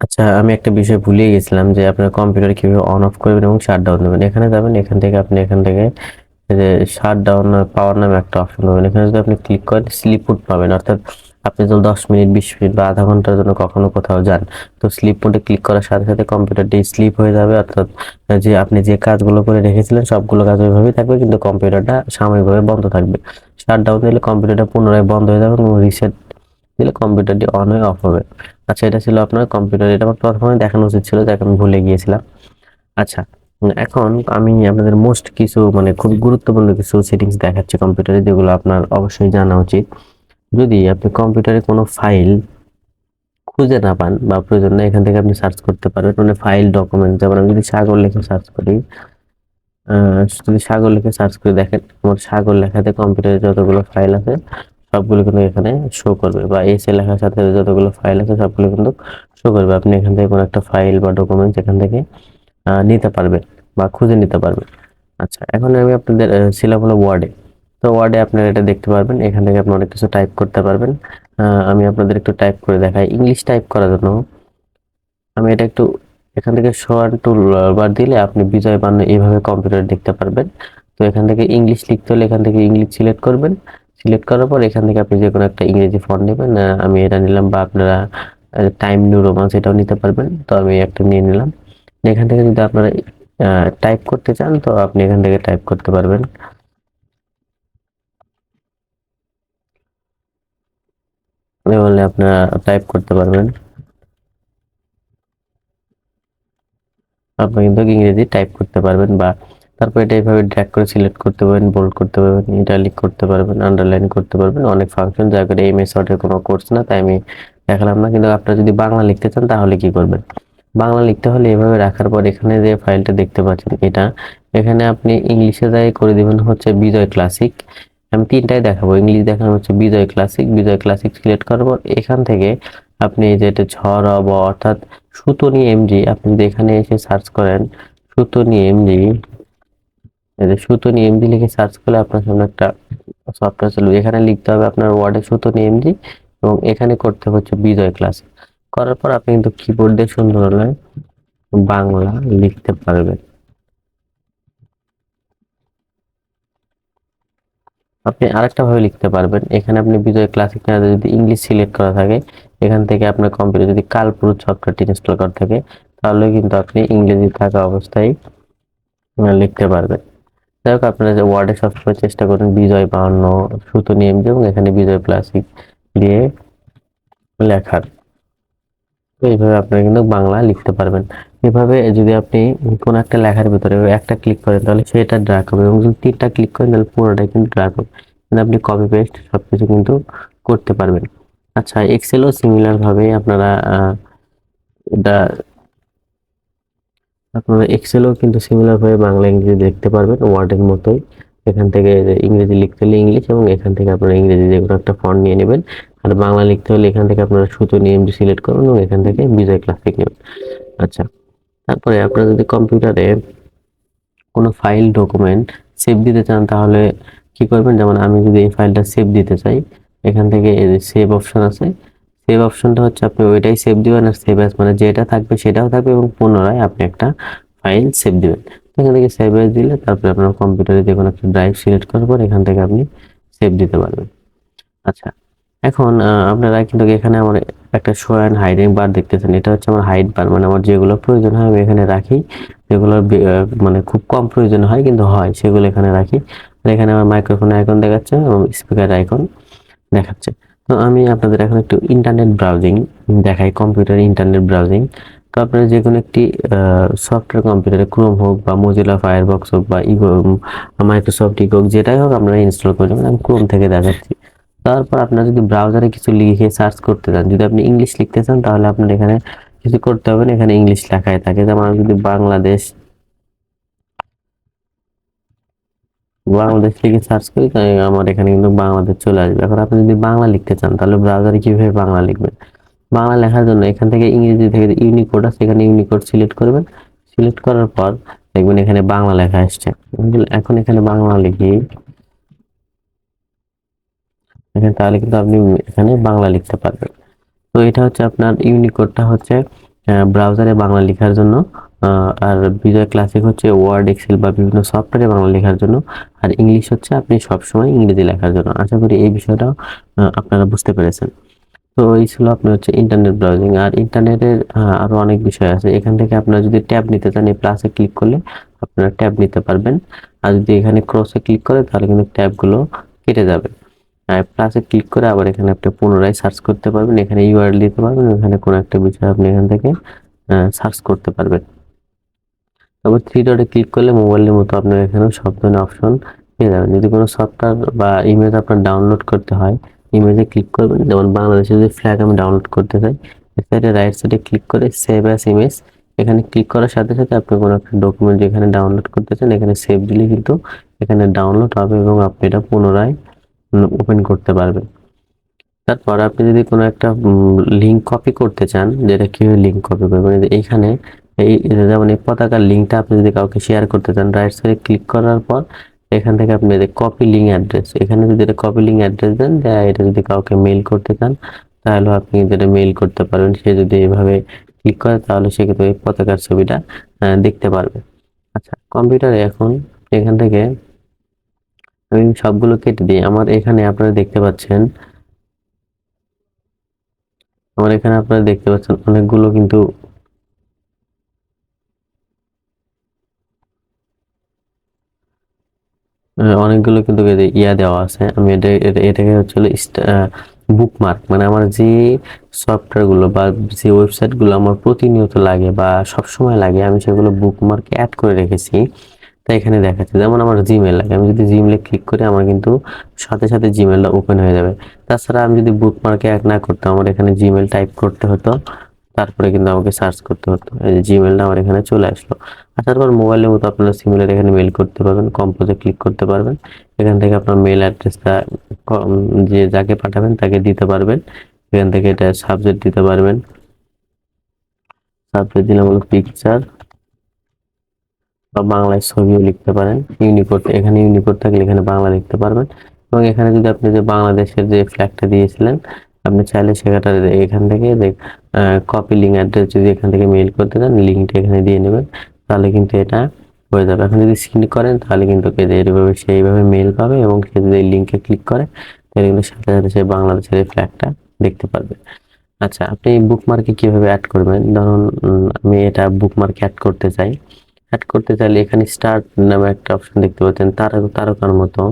Speaker 1: আচ্ছা, আমি একটা বিষয় ভুলিয়ে গেছিলাম, যে আপনার কম্পিউটার কিভাবে অন অফ করবেন এবং শাট ডাউন দেবেন। এখানে যাবেন, এখান থেকে আপনি এখান থেকে যে শাট ডাউন পাওয়ার নামে একটা অপশন পাবেন। এখানে যদি আপনি ক্লিক করেন স্লিপ মোড পাবেন, অর্থাৎ আপনি যদি 10 মিনিট, 20 মিনিট বা আধা ঘন্টার জন্য কখনো কোথাও যান, তো স্লিপ মোডে ক্লিক করার সাথে সাথে কম্পিউটারটি স্লিপ হয়ে যাবে, অর্থাৎ যে আপনি যে কাজগুলো করে রেখেছিলেন সবগুলো কাজ ওইভাবেই থাকবে, কিন্তু কম্পিউটারটা সাময়িকভাবে বন্ধ থাকবে। শাট ডাউন দিলে কম্পিউটারটা পুনরায় বন্ধ হয়ে যাবে এবং রিসেট দিলে কম্পিউটারটি অন হয়ে অফ হবে। আচ্ছা, এটা ছিল আপনার কম্পিউটার। এটা আমার প্রথমে দেখানো উচিত ছিল, যাকে আমি ভুলে গিয়েছিলাম। আচ্ছা, এখন আমি আপনাদের মোস্ট কিছু মানে খুব গুরুত্বপূর্ণ কিছু সেটিংস দেখাচ্ছি কম্পিউটারে, যেগুলো আপনার অবশ্যই জানা উচিত। যদি আপনি কম্পিউটারে কোনো ফাইল খুঁজে না পান বা প্রয়োজন নেই, এখান থেকে আপনি সার্চ করতে পারবেন। মানে ফাইল, ডকুমেন্ট, যেমন আমি যদি সাগর লিখে সার্চ করি, যদি সাগর লিখে সার্চ করে দেখেন, আমার সাগর লেখাতে কম্পিউটারে যতগুলো ফাইল আছে সবগুলো কিন্তু এখানে শো করবে, বা এসে লেখার সাথে যতগুলো ফাইল আছে সবগুলো কিন্তু শো করবে। আপনি এখান থেকে কোনো একটা ফাইল বা ডকুমেন্ট এখান থেকে নিতে পারবেন বা খুঁজে নিতে পারবেন। আচ্ছা, এখন আমি আপনাদের ছিলাম হলো ওয়ার্ডে। তো ওয়ার্ডে আপনারা এটা দেখতে পারবেন, এখান থেকে আপনি অনেক কিছু টাইপ করতে পারবেন। আমি আপনাদের একটু টাইপ করে দেখাই। ইংলিশ টাইপ করার জন্য আমি এটা একটু এখান থেকে শো অ্যান্ড টুল বার দিলে আপনি বিজয় বান্য এইভাবে কম্পিউটার দেখতে পারবেন। তো এখান থেকে ইংলিশ লিখতে হলে এখান থেকে ইংলিশ সিলেক্ট করবেন। সিলেক্ট করার পর এখান থেকে আপনি যে কোনো একটা ইংরেজি ফন্ট নেবেন। আমি এটা নিলাম, বা আপনারা টাইম নিউ রোমান্স এটাও নিতে পারবেন। তো আমি একটা নিয়ে নিলাম। এখান থেকে যদি আপনারা টাইপ করতে চান তো আপনি এখান থেকে টাইপ করতে পারবেন। বললে আপনারা টাইপ করতে পারবেন। আপনি কিন্তু ইংরেজি টাইপ করতে পারবেন, বা তারপর এটা এইভাবে ড্র্যাগ করে সিলেক্ট করতে পারবেন, বোল্ড করতে পারবেন, ইটালিক করতে পারবেন, আন্ডারলাইন করতে পারবেন, অনেক ফাংশন। যা করে এই মেথডের কোনো কোর্স না, তাই আমি দেখালাম না। কিন্তু আপনারা যদি বাংলা লিখতে চান তাহলে কি করবেন? বাংলা লিখতে হলে এভাবে রাখার পর এখানে যে ফাইলটা দেখতে পাচ্ছেন এটা, এখানে আপনি ইংলিশে যাই করে দিবেন হচ্ছে বিজয় ক্লাসিক। আমি তিনটাই দেখাবো। ইংলিশ দেখানো হচ্ছে বিজয় ক্লাসিক। বিজয় ক্লাসিক সিলেক্ট করার পর এখান থেকে আপনি এই যে এটা ঝড় অর্থাৎ সুতনি এমজি, আপনি যদি এখানে এসে সার্চ করেন সুতনি এমজি, এই যে সুতনি এমজি লিখে সার্চ করলে আপনার সামনে একটা সফটওয়্যার চলবে। এখানে লিখতে হবে আপনার ওয়ার্ডে সুতনি এমজি, এবং এখানে করতে হচ্ছে বিজয় ক্লাস। করার পর আপনি কিন্তু কিবোর্ড দিয়ে সুন্দর হলে বাংলা লিখতে পারবেন। আপনি আরেকটা ভাবে লিখতে পারবেন। এখানে আপনি বিজয় ক্লাসিক না, যদি ইংলিশ সিলেক্ট করা থাকে এখান থেকে আপনার কম্পিউটার যদি কালপুরুষ সফটওয়্যারটি ইনস্টল করা থাকে তাহলে কিন্তু আপনি ইংরেজি থাকা অবস্থায় লিখতে পারবেন। যাই হোক, আপনারা যে ওয়ার্ডে সবসময় চেষ্টা করুন বিজয় 52 সুতো নিয়ম দিয়ে এবং এখানে বিজয় ক্লাসিক দিয়ে লেখার। তো এইভাবে আপনারা কিন্তু বাংলা লিখতে পারবেন। এভাবে যদি আপনি কোনো একটা লেখার ভিতরে একটা ক্লিক করেন তাহলে সেটা ড্র্যাগ হবে, এবং যদি তিনটা ক্লিক করেন তাহলে পুরোটাই কিন্তু ড্র্যাগ হবে। মানে আপনি কপি পেস্ট সবকিছু কিন্তু করতে পারবেন। আচ্ছা, এক্সেলও সিমিলার ভাবে এটা আপনারা এক্সেলও কিন্তু সিমিলার ভাবে বাংলা ইংরেজি দেখতে পারবেন ওয়ার্ডের মতোই। এখান থেকে ইংরেজি লিখতে হলে ইংলিশ, এবং এখান থেকে আপনারা ইংরেজি যে কোনো একটা ফন্ট নিয়ে নেবেন। আর বাংলা লিখতে হলে এখান থেকে আপনারা সুতো নিয়ে এমজি সিলেক্ট করবেন এবং এখান থেকে বিজয় ক্লাসিক নেবেন। আচ্ছা, তারপরে আপনারা যদি কম্পিউটারে কোনো ফাইল ডকুমেন্ট সেভ দিতে চান তাহলে কি করবেন? যেমন আমি যদি এই ফাইলটা সেভ দিতে চাই, এখান থেকে এই যে সেভ অপশন আছে, সেভ অপশনটা হচ্ছে আপনি ওইটাই সেভ দিবেন, আর সেভ অ্যাজ মানে যেটা থাকবে সেটাও থাকবে, এবং পুনরায় আপনি একটা ফাইল সেভ দিবেন। এখান থেকে সেভ অ্যাজ দিলে তারপরে আপনার কম্পিউটারে যে কোনো একটা ড্রাইভ সিলেক্ট করার পর এখান থেকে আপনি সেভ দিতে পারবেন। আচ্ছা, এখন আপনারা কিন্তু এখানে আমার একটা শো অ্যান্ড হাইডিং বার দেখতেছেন। এটা হচ্ছে আমার হাইড বার, মানে আমার যেগুলো প্রয়োজন হয় আমি এখানে রাখি, যেগুলো মানে খুব কম প্রয়োজন হয় কিন্তু হয় সেগুলো এখানে রাখি। আর এখানে আমার মাইক্রোফোন আইকন দেখাচ্ছে এবং স্পিকার আইকন দেখাচ্ছে। তো আমি আপনাদের এখন একটু ইন্টারনেট ব্রাউজিং দেখাই, কম্পিউটারে ইন্টারনেট ব্রাউজিং। তো আপনারা যে কোনো একটি সফটওয়্যার কম্পিউটারে ক্রোম হোক বা মোজিলা ফায়ারবক্স হোক বা মাইক্রোসফট ইগো হোক, যেটাই হোক আপনারা ইনস্টল করে নেবেন। আমি ক্রোম থেকে দেখাচ্ছি। তারপর আপনারা যদি ব্রাউজারে কিছু লিখে সার্চ করতে চান, যদি আপনি ইংলিশ লিখতে চান তাহলে আপনার এখানে কিছু করতে হবে না, এখানে ইংলিশ লেখাই থাকে। যেমন আমি যদি বাংলাদেশ বাংলাদেশ লিখে সার্চ করি তাই আমার এখানে কিন্তু বাংলাদেশ চলে আসবে। এখন আপনি যদি বাংলা লিখতে চান তাহলে ব্রাউজারে কিভাবে বাংলা লিখবেন? বাংলা লেখার জন্য এখান থেকে ইংরেজি থেকে ইউনিকোড আছে, এখানে ইউনিকোড সিলেক্ট করবেন। সিলেক্ট করার পর দেখবেন এখানে বাংলা লেখা আসছে। এখন এখানে বাংলা লিখি এখানে, তাহলে কিন্তু আপনি এখানে বাংলা লিখতে পারবেন। তো এটা হচ্ছে আপনার ইউনিকোডটা হচ্ছে ব্রাউজারে বাংলা লেখার জন্য, আর বিজয় ক্লাসিক হচ্ছে ওয়ার্ড, এক্সেল বা বিভিন্ন সফটওয়্যারে বাংলা লেখার জন্য, আর ইংলিশ হচ্ছে আপনি সবসময় ইংরেজি লেখার জন্য। আশা করি এই বিষয়টাও আপনারা বুঝতে পেরেছেন। তো এই ছিল আপনার হচ্ছে ইন্টারনেট ব্রাউজিং। আর ইন্টারনেটের আরো অনেক বিষয় আছে। এখান থেকে আপনারা যদি ট্যাব নিতে চান এই প্লাসে ক্লিক করলে আপনারা ট্যাব নিতে পারবেন। আর যদি এখানে ক্রসে ক্লিক করে তাহলে কিন্তু ট্যাবগুলো কেটে যাবে। প্লাসে ক্লিক করে আবার এখানে আপনি পুনরায় সার্চ করতে পারবেন, এখানে ইউআরএল দিতে পারবেন, এখানে কোনো একটা বিষয় আপনি এখান থেকে সার্চ করতে পারবেন। তারপর থ্রি ডটে ক্লিক করলে মোবাইলের মতো আপনার এখানেও সব ধরনের অপশন পেয়ে যাবেন। যদি কোনো সফটওয়্যার বা ইমেজ আপনার ডাউনলোড করতে হয়, ইমেজে ক্লিক করবেন। যেমন বাংলাদেশে যদি ফ্ল্যাগ আমি ডাউনলোড করতে চাই, সাইডে রাইট সাইডে ক্লিক করে সেভ অ্যাজ ইমেজ, এখানে ক্লিক করার সাথে সাথে আপনি কোনো একটা ডকুমেন্ট যেখানে ডাউনলোড করতে চান এখানে সেভ দিলে কিন্তু এখানে ডাউনলোড হবে এবং আপনি এটা পুনরায় ওপেন করতে পারবেন। তারপর আপনি যদি কোনো একটা লিঙ্ক কপি করতে চান, যেটা কিভাবে লিঙ্ক কপি করবেন, এইখানে এই যেমন এই পতাকার লিঙ্কটা আপনি যদি কাউকে শেয়ার করতে চান, রাইট সাইডে ক্লিক করার পর এখান থেকে আপনি কপি লিঙ্ক অ্যাড্রেস, এখানে যদি এটা কপি লিঙ্ক অ্যাড্রেস দেন, এটা যদি কাউকে মেইল করতে চান তাহলে আপনি এটা মেইল করতে পারবেন। সে যদি এইভাবে ক্লিক করে তাহলে সে কিন্তু এই পতাকার ছবিটা দেখতে পারবে। আচ্ছা, কম্পিউটারে এখন এখান থেকে আমি সবগুলো কেটে দিই। আমার এখানে আপনারা দেখতে পাচ্ছেন, অনেকগুলো কিন্তু এই যে ইয়া দেওয়া আছে। আমি এটাকে হচ্ছে বুকমার্ক, মানে আমার যে সফটওয়্যার গুলো বা যে ওয়েবসাইট গুলো আমার প্রতিনিয়ত লাগে বা সব সময় লাগে, আমি সেগুলো বুকমার্ক অ্যাড করে রেখেছি। তাই এখানে দেখাচ্ছে, যেমন আমার জিমেল লাগে, আমি যদি জিমেলে ক্লিক করি আমার কিন্তু সাথে সাথে জিমেলটা ওপেন হয়ে যাবে। তাছাড়া আমি যদি বুকমার্কে অ্যাড না করতাম, আমার এখানে জিমেল টাইপ করতে হতো, তারপরে কিন্তু আমাকে সার্চ করতে হতো। এই যে জিমেলটা আমার এখানে চলে আসলো। আসার পর মোবাইলের মতো আপনারা সিমিলার এখানে মেল করতে পারবেন, কম্পোজে ক্লিক করতে পারবেন। এখান থেকে আপনার মেল অ্যাড্রেসটা যে যাকে পাঠাবেন তাকে দিতে পারবেন। এখান থেকে এটা সাবজেক্ট দিতে পারবেন। সাবজেক্ট দিলাম হলো পিকচার, বা বাংলায় ছবিও লিখতে পারেন। ইউনিকোড, এখানে ইউনিকোড থাকলে এখানে বাংলা লিখতে পারবেন। এবং এখানে যদি আপনি যে বাংলাদেশের যে ফ্ল্যাগটা দিয়েছিলেন, আপনি চাইলে সেটা এখান থেকে যে কপি লিঙ্ক অ্যাড্রেস যদি এখান থেকে মেইল করতে চান, লিঙ্কটা এখানে দিয়ে নেবেন, তাহলে কিন্তু এটা হয়ে যাবে। এখন যদি স্ক্রিন করেন তাহলে কিন্তু এইভাবে সেইভাবে মেইল পাবে এবং সে যদি এই লিঙ্কে ক্লিক করে তাহলে কিন্তু সাথে সাথে সে বাংলাদেশের এই ফ্ল্যাগটা দেখতে পারবে। আচ্ছা, আপনি বুকমার্কে কিভাবে অ্যাড করবেন? ধরুন আমি এটা বুকমার্কে অ্যাড করতে চাই। অ্যাড করতে চাইলে এখানে স্টার্ট নামে একটা অপশন দেখতে পাচ্ছেন, তারকার মতো।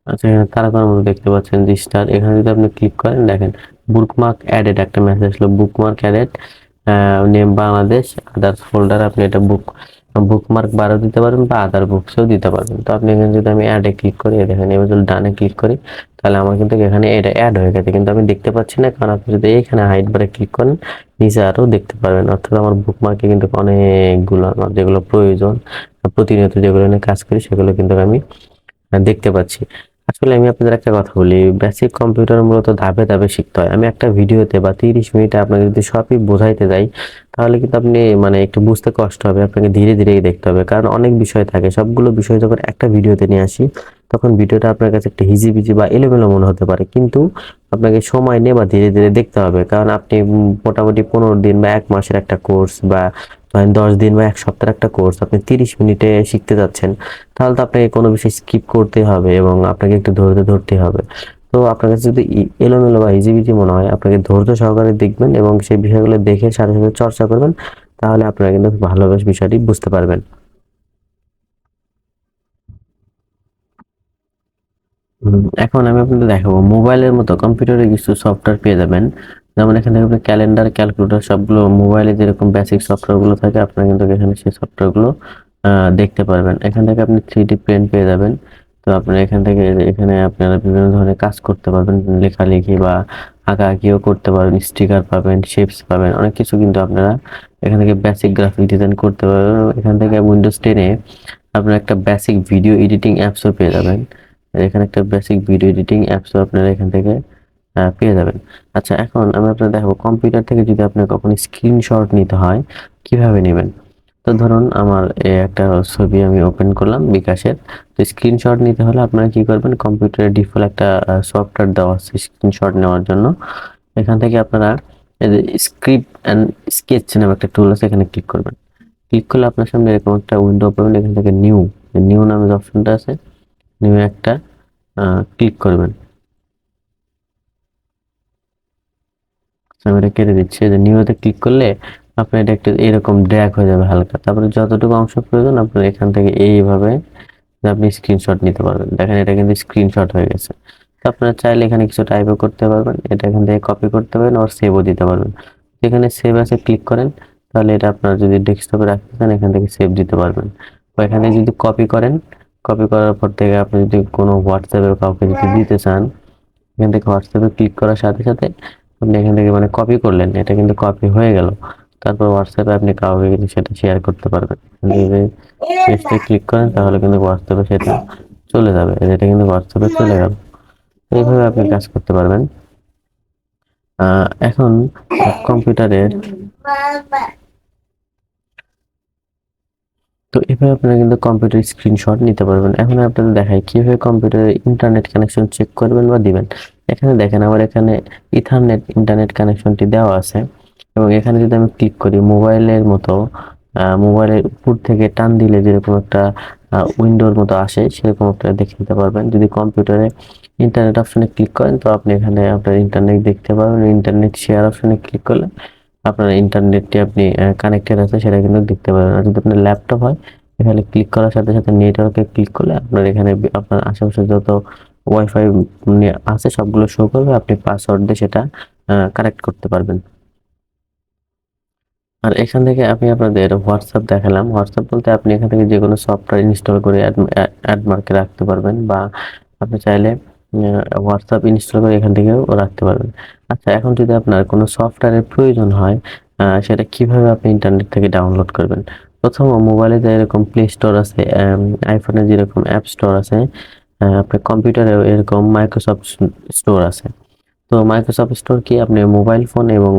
Speaker 1: আচ্ছা, এখানে তারকার মতো দেখতে পাচ্ছেন যে স্টার, এখানে যদি আপনি ক্লিক করেন দেখেন বুকমার্ক অ্যাডেড একটা মেসেজ আসলো, bookmark added, name Bangladesh, others folder. আপনি এটা বুকমার্ক বারও দিতে পারবেন বা আদার বুকসেও দিতে পারবেন। তো আপনি এখানে যদি আমি অ্যাডে ক্লিক করি, দেখেন এবার যদি ডানে ক্লিক করি তাহলে আমার কিন্তু এখানে এটা অ্যাড হয়ে গেছে, কিন্তু আমি দেখতে পাচ্ছি না, কারণ আপনি যদি এখানে হাইড বারে ক্লিক করেন নিচে আরও দেখতে পারবেন। অর্থাৎ আমার বুকমার্কে কিন্তু অনেকগুলো আমার যেগুলো প্রয়োজন, প্রতিনিয়ত যেগুলো নিয়ে কাজ করি সেগুলো কিন্তু আমি দেখতে পাচ্ছি। আসলে আমি আপনাদের একটা কথা বলি, বেসিক কম্পিউটার মূলত ধাপে ধাপে শিখতে হয়। আমি একটা ভিডিওতে বা 30 মিনিটে আপনাকে যদি সবই বোঝাইতে যাই তাহলে কিন্তু আপনি মানে একটু বুঝতে কষ্ট হবে, আপনাকে ধীরে ধীরে দেখতে হবে, কারণ অনেক বিষয় থাকে। সবগুলো বিষয় যখন একটা ভিডিওতে নিয়ে আসি তখন ভিডিওটা আপনার কাছে একটা হিজিবিজি বা এলোমেলো মনে হতে পারে, কিন্তু আপনাকে সময় নিয়ে বা ধীরে ধীরে দেখতে হবে। কারণ আপনি মোটামুটি 15 দিন বা 1 মাসের একটা কোর্স বা ধরেন 10 দিন বা 1 সপ্তাহের একটা কোর্স আপনি 30 মিনিটে শিখতে যাচ্ছেন, তাহলে তো আপনাকে কোনো বিষয় স্কিপ করতে হবে এবং আপনাকে একটু ধৈর্য ধরতে হবে। তো আপনার কাছে যদি এলোমেলো বা হিজিবিজি মনে হয়, আপনাকে ধৈর্য সহকারে দেখবেন এবং সেই বিষয়গুলো দেখে সাথে সাথে চর্চা করবেন, তাহলে আপনারা কিন্তু ভালোভাবে বিষয়টি বুঝতে পারবেন। এখন আমি আপনাদের দেখাবো মোবাইলের মতো কম্পিউটারে কিছু সফটওয়্যার পেয়ে যাবেন। যেমন এখানে আপনি ক্যালেন্ডার, ক্যালকুলেটর সবগুলো মোবাইলে যেরকম বেসিক সফটওয়্যার গুলো থাকে আপনারা কিন্তু এখানে সেই সফটওয়্যার গুলো দেখতে পারবেন। এখান থেকে আপনি 3D প্রিন্ট পেয়ে যাবেন। তো আপনারা এখান থেকে এখানে আপনারা বিভিন্ন ধরনের কাজ করতে পারবেন, লেখালেখি বা আঁকাআঁকিও করতে পারবেন, স্টিকার পাবেন, শেপস পাবেন, অনেক কিছু কিন্তু আপনারা এখান থেকে বেসিক গ্রাফিক ডিজাইন করতে পারবেন। এখান থেকে উইন্ডোজ 10-এ আপনারা একটা বেসিক ভিডিও এডিটিং অ্যাপসও পেয়ে যাবেন। এখানে একটা বেসিক ভিডিও এডিটিং অ্যাপসও আপনারা এখান থেকে পেয়ে যাবেন। আচ্ছা, এখন আমি আপনাদের দেখাবো কম্পিউটার থেকে যদি আপনার কখনো স্ক্রিনশট নিতে হয় কিভাবে নেবেন। তো ধরুন আমার একটা ছবি আমি ওপেন করলাম বিকাশের। তো স্ক্রিনশট নিতে হলে আপনারা কি করবেন, কম্পিউটারে ডিফল্ট একটা সফটওয়্যার দেওয়া আছে স্ক্রিনশট নেওয়ার জন্য। এখান থেকে আপনারা এই যে স্ক্রিপ্ট অ্যান্ড স্কেচ নামে একটা টুল আছে, এখানে ক্লিক করবেন। ক্লিক করলে আপনার সামনে এরকম একটা উইন্ডো পাবেন। এখান থেকে নিউ, নিউ নামে যে অপশনটা আছে, নিউ একটা ক্লিক করবেন। আমি এটা কেটে দিচ্ছি। যে নিউতে ক্লিক করলে আপনার এটা একটু এরকম ড্র্যাগ হয়ে যাবে হালকা। তারপরে যতটুকু অংশ প্রয়োজন আপনার এখান থেকে এইভাবে আপনি স্ক্রিনশট নিতে পারবেন। দেখেন এটা কিন্তু স্ক্রিনশট হয়ে গেছে। তো আপনারা চাইলে এখানে কিছু টাইপও করতে পারবেন, এটা এখান থেকে কপি করতে পারেন আর সেভও দিতে পারবেন। এখানে সেভ আছে ক্লিক করেন, তাহলে এটা আপনার যদি ডেস্কটপে রাখতে চান এখান থেকে সেভ দিতে পারবেন। বা এখানে যদি কপি করেন, কপি করার পর থেকে আপনি যদি কোনো হোয়াটসঅ্যাপে কাউকে যদি দিতে চান, এখান থেকে হোয়াটসঅ্যাপে ক্লিক করার সাথে সাথে আপনি এখান থেকে মানে কপি করলেন, এটা কিন্তু কপি হয়ে গেল। তারপর হোয়াটসঅ্যাপে আপনি কাউকে কিন্তু সেটা শেয়ার করতে পারবেন। যদি পেজটা ক্লিক করেন তাহলে কিন্তু হোয়াটসঅ্যাপে সেটা চলে যাবে, এটা কিন্তু হোয়াটসঅ্যাপে চলে গেল। এইভাবে আপনি কাজ করতে পারবেন। এখন কম্পিউটারের তো এভাবে আপনারা কিন্তু কম্পিউটার স্ক্রিনশট নিতে পারবেন। এখন আপনাদের দেখাই কিভাবে কম্পিউটারে ইন্টারনেট কানেকশন চেক করবেন বা দিবেন। এখানে দেখেন আমার এখানে ইথারনেট ইন্টারনেট কানেকশনটি দেওয়া আছে এবং এখানে যদি আমি ক্লিক করি মোবাইলের মতো, মোবাইলের উপর থেকে টান দিলে যেরকম একটা উইন্ডোর মতো আসে সেরকম আপনারা দেখে নিতে পারবেন। যদি কম্পিউটারে ইন্টারনেট অপশনে ক্লিক করেন তো আপনি এখানে আপনার ইন্টারনেট দেখতে পারবেন। ইন্টারনেট শেয়ার অপশনে ক্লিক করলে আপনার ইন্টারনেটটি আপনি কানেক্টেড আছে সেটা কিন্তু দেখতে পারবেন। আর যদি আপনার ল্যাপটপ হয় এখানে ক্লিক করার সাথে সাথে নেটওয়ার্কে ক্লিক করলে আপনার এখানে আপনার আশেপাশে যত ওয়াইফাই আছে সবগুলো শো করবে, আপনি পাসওয়ার্ড দিয়ে সেটা কানেক্ট করতে পারবেন। আর এখান থেকে আমি আপনাদের হোয়াটসঅ্যাপ দেখালাম। হোয়াটসঅ্যাপ বলতে আপনি এখান থেকে যে কোনো সফটওয়্যার ইনস্টল করে অ্যাড মার্কে রাখতে পারবেন বা আপনি চাইলে হোয়াটসঅ্যাপ ইনস্টল করে এখান থেকেও রাখতে পারবেন। আচ্ছা, এখন যদি আপনার কোনো সফটওয়্যারের প্রয়োজন হয় সেটা কিভাবে আপনি ইন্টারনেট থেকে ডাউনলোড করবেন? প্রথম মোবাইলে যে এরকম প্লে স্টোর আছে, আইফোনে যেরকম অ্যাপ স্টোর আছে, আপনার কম্পিউটারেও এরকম মাইক্রোসফট স্টোর আছে। তো মাইক্রোসফট স্টোর কি আপনি মোবাইল ফোন এবং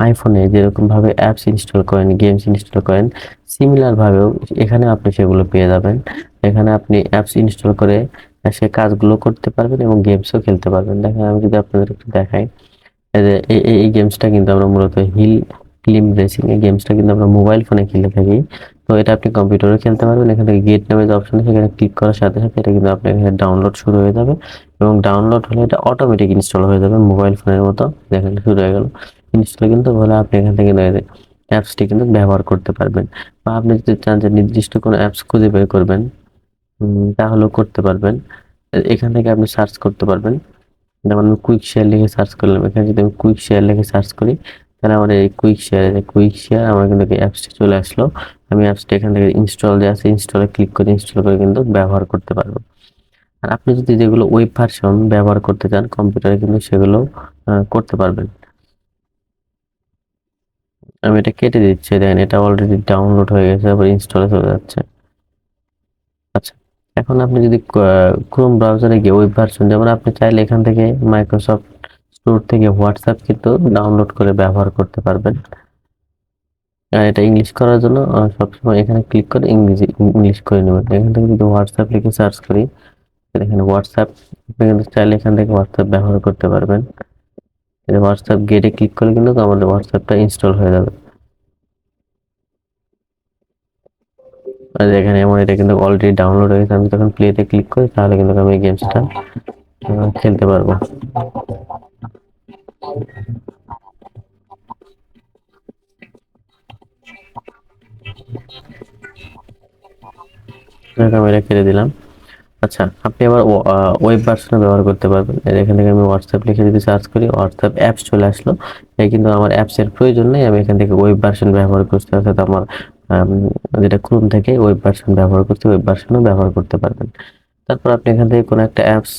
Speaker 1: আইফোনে যেরকম ভাবে অ্যাপস ইনস্টল করেন, গেমস ইনস্টল করেন, সিমিলার ভাবেও এখানে আপনি সেগুলো পেয়ে যাবেন। এখানে আপনি অ্যাপস ইনস্টল করে সে কাজগুলো করতে পারবেন এবং গেমসও খেলতে পারবেন। দেখেন আমি যদি আপনাদের একটু দেখাই, এই যে এই গেমসটা কিন্তু আমরা মূলত হিল ক্লিম রেসিং, এই গেমসটা কিন্তু আমরা মোবাইল ফোনে খেলে থাকি। তো এটা আপনি কম্পিউটারে খেলতে পারবেন। এখান থেকে গেট নামে যে অপশন আছে সেখানে ক্লিক করার সাথে সাথে এটা কিন্তু আপনার এখানে ডাউনলোড শুরু হয়ে যাবে এবং ডাউনলোড হলে এটা অটোমেটিক ইনস্টল হয়ে যাবে মোবাইল ফোনের মতো। দেখেন শুরু হয়ে গেল ইনস্টল, কিন্তু হলে আপনি এখান থেকে অ্যাপসটি কিন্তু ব্যবহার করতে পারবেন। বা আপনি যদি চান যে নির্দিষ্ট কোনো অ্যাপস খুঁজে বের করবেন তাহলেও করতে পারবেন। এখান থেকে আপনি সার্চ করতে পারবেন। যেমন আমি কুইক শেয়ার লিখে সার্চ করলাম, এখানে যদি আমি কুইক শেয়ার লিখে সার্চ করি তাহলে আমার এই কুইক শেয়ার আমার কিন্তু অ্যাপসটি চলে আসলো। আমি অ্যাপসটি এখান থেকে ইনস্টল যে আছে ইনস্টলে ক্লিক করে ইনস্টল করে কিন্তু ব্যবহার করতে পারবো। আর আপনি যদি যেগুলো ওয়েব ভার্সন ব্যবহার করতে চান কম্পিউটারে কিন্তু সেগুলো করতে পারবেন। আমি এটা কেটে দিচ্ছি, দেখেন এটা অলরেডি ডাউনলোড হয়ে গেছে, আবার ইনস্টলে চলে যাচ্ছে। আচ্ছা, এখন আপনি যদি ক্রোম ব্রাউজারে গিয়ে ওয়েব ভার্সন, যেমন আপনি চাইলে এখান থেকে মাইক্রোসফট স্টোর থেকে হোয়াটসঅ্যাপ কিন্তু ডাউনলোড করে ব্যবহার করতে পারবেন। আর এটা ইংলিশ করার জন্য সবসময় এখানে ক্লিক করে ইংলিশ করে নেবেন। এখান থেকে যদি হোয়াটসঅ্যাপ লিখে সার্চ করি, এখানে হোয়াটসঅ্যাপ আপনি কিন্তু চাইলে এখান থেকে হোয়াটসঅ্যাপ ব্যবহার করতে পারবেন। হোয়াটসঅ্যাপ গেটে ক্লিক করলে কিন্তু আমাদের হোয়াটসঅ্যাপটা ইনস্টল হয়ে যাবে। আর এখানে এমন এটা কিন্তু অলরেডি ডাউনলোড হয়ে গেছে, আমি যখন প্লেতে ক্লিক করি তাহলে কিন্তু আমি এই গেমসটা খেলতে পারবো। আমি এটা কেটে দিলাম। আচ্ছা, আপনি আবার ওয়েব ভার্সনে ব্যবহার করতে পারবেন। এখান থেকে আমি হোয়াটসঅ্যাপ লিখে যদি সার্চ করি হোয়াটসঅ্যাপ অ্যাপস চলে আসলো। এই কিন্তু আমার অ্যাপসের প্রয়োজন নেই, আমি এখান থেকে ওয়েব ভার্সন ব্যবহার করছি, অর্থাৎ আমার যেটা ক্রোম থেকে ওয়েব ভার্সন ব্যবহার করছি ওয়েব ভার্সনও ব্যবহার করতে পারবেন। তারপর আপনি এখান থেকে কোনো একটা অ্যাপস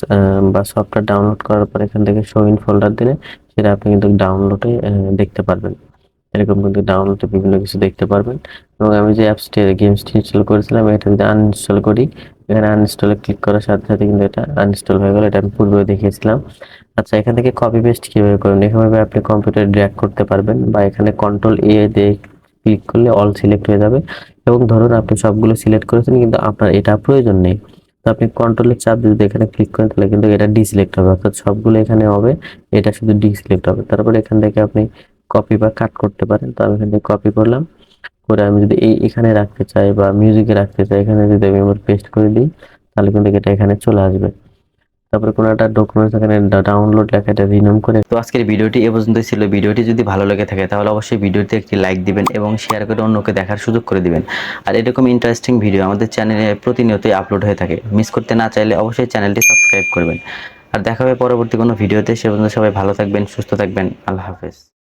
Speaker 1: বা সফটওয়্যার ডাউনলোড করার পর এখান থেকে শো ইন ফোল্ডার দিলে সেটা আপনি কিন্তু ডাউনলোডে দেখতে পারবেন। এরকম কিন্তু ডাউনলোডে বিভিন্ন কিছু দেখতে পারবেন। এবং আমি যে অ্যাপসটি গেমসটি ইনস্টল করেছিলাম এটা যদি আনইনস্টল করি, এখানে আনইনস্টলে ক্লিক করার সাথে সাথে কিন্তু এটা আনইনস্টল হয়ে গেল, এটা আমি পূর্বে দেখিয়েছিলাম। আচ্ছা, এখান থেকে কপি পেস্ট কিভাবে করবেন? এভাবে আপনি কম্পিউটারে ড্র্যাগ করতে পারবেন বা এখানে কন্ট্রোল এ দিয়ে ক্লিক করলে অল সিলেক্ট হয়ে যাবে। এবং ধরুন আপনি সবগুলো সিলেক্ট করেছেন কিন্তু আপনার এটা প্রয়োজন নেই, তো আপনি কন্ট্রোলের চাপ যদি এখানে ক্লিক করেন তাহলে কিন্তু এটা ডিসিলেক্ট হবে, অর্থাৎ সবগুলো এখানে হবে, এটা শুধু ডিসিলেক্ট হবে। তারপরে এখান থেকে আপনি কপি বা কাট করতে পারেন। তো আমি এখান থেকে কপি করলাম, করে আমি যদি এখানে রাখতে চাই বা মিউজিকে রাখতে চাই এখানে যদি আমি আবার পেস্ট করে দিই তাহলে কিন্তু এটা এখানে চলে আসবে। তারপরে কোনো একটা ডকুমেন্টস এখানে ডাউনলোড লেখা এটা রিনেম করে। তো আজকের ভিডিওটি এ পর্যন্তই ছিল। ভিডিওটি যদি ভালো লেগে থাকে তাহলে অবশ্যই ভিডিওতে একটি লাইক দিবেন এবং শেয়ার করে অন্যকে দেখার সুযোগ করে দিবেন। আর এরকম ইন্টারেস্টিং ভিডিও আমাদের চ্যানেলে প্রতিনিয়তই আপলোড হয়ে থাকে, মিস করতে না চাইলে অবশ্যই চ্যানেলটি সাবস্ক্রাইব করবেন। আর দেখা হবে পরবর্তী কোনো ভিডিওতে। সে পর্যন্ত সবাই ভালো থাকবেন, সুস্থ থাকবেন। আল্লাহ হাফেজ।